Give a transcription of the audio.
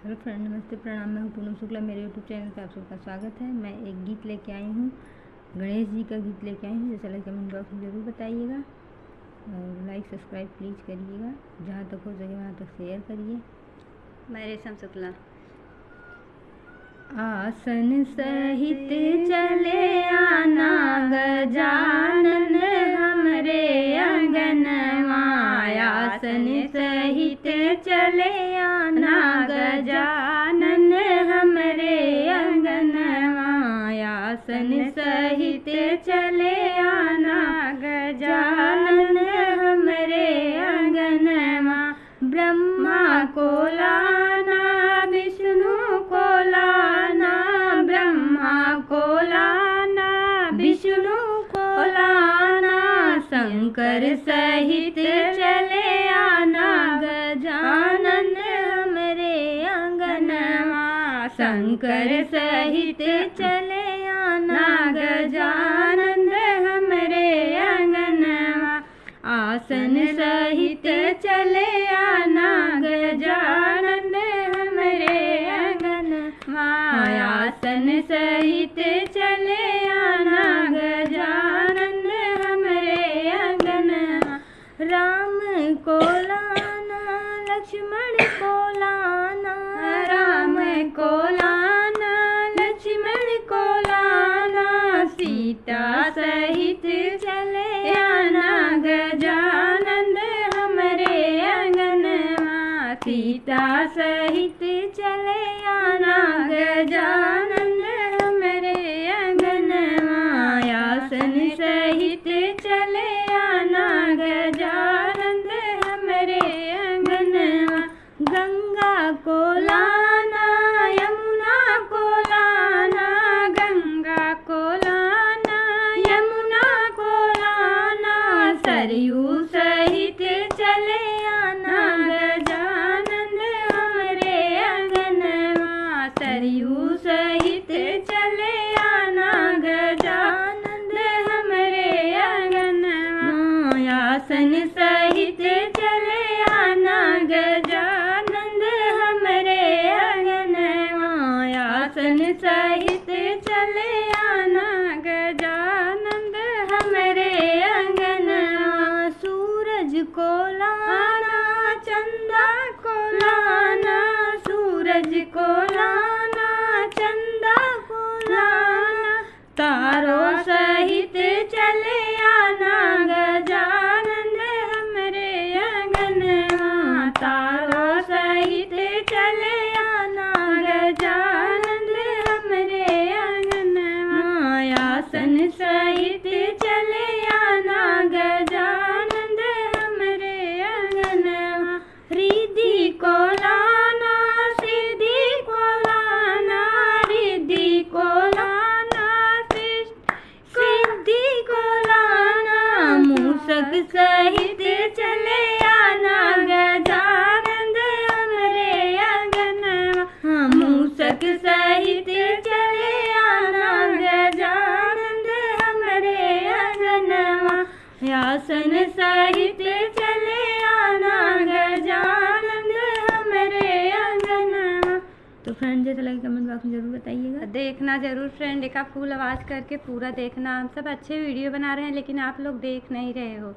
Hello friend, नमस्ते, प्रणाम। मैं हूँ पूनम शुक्ला। मेरे यूट्यूब चैनल पे आप सबका स्वागत है। मैं एक गीत लेके आई हूँ, गणेश जी का गीत लेके आई हूँ। जैसा लगे कमेंट बॉक्स में ज़रूर बताइएगा और लाइक सब्सक्राइब प्लीज़ करिएगा। जहाँ तक हो सके वहाँ तक शेयर करिए। मैं रेशम शुक्ला। आसन सहित चले आना गजानन हमरे अंगनवा, आसन सहित चले आना गजानन हमरे अंगनवा, आसन सहित चले आना गजानन हमरे अंगनवा। ब्रह्मा को लाना विष्णु को लाना, ब्रह्मा को लाना विष्णु को लाना, शंकर सहित चले आना गजानन हमरे अंगनवा, शंकर सहित चले आना गजानन हमरे अंगनवा। आसन सहित चले आना गजानन हमरे अंगनवा, आसन सहित चले आना गजानन हमरे अंगनवा। राम को लाना लक्ष्मण को लाना, राम को लाना लक्ष्मण को लाना, सीता सहित चले आना गजानन हमरे अंगनवा, सीता सहित चले आना गजानन हमरे अंगनवा। आसन सहित चले आना गजानन हमरे अंगनवा। गंगा को लाना यमुना को लाना, गंगा को लाना यमुना को लाना, सरयू सहित चले आना गजानन हमरे अंगनवा, सरयू सहित चले आना गजानन हमरे अंगनवा। आसन सहित चले आना गजानन हमरे अंगनवा, आसन सहित चले आना गजानन हमरे अंगनवा। सूरज को लाना चंदा को लाना, सूरज को लाना चंदा को लाना, तारों सहित चले आना गजानन हमरे अंगनवा, तारों सहित चले आना गजानन हमरे अंगनवा। आसन सहित चले आना गजानन हमरे अंगनवा। रिद्धि को लाना सिद्धि को लाना, रिद्धि को लाना सिद्धि को लाना, मूषक सहित चले आना गजानन हमरे अंगनवा, मूषक सहित चले आना गजानन हमरे अंगनवा। आसन सहित चले आना गजानन हमरे अंगनवा। तो फ्रेंड, जैसा लगे कमेंट बॉक्स में जरूर बताइएगा। देखना जरूर फ्रेंड, एक फुल आवाज़ करके पूरा देखना। हम सब अच्छे वीडियो बना रहे हैं लेकिन आप लोग देख नहीं रहे हो।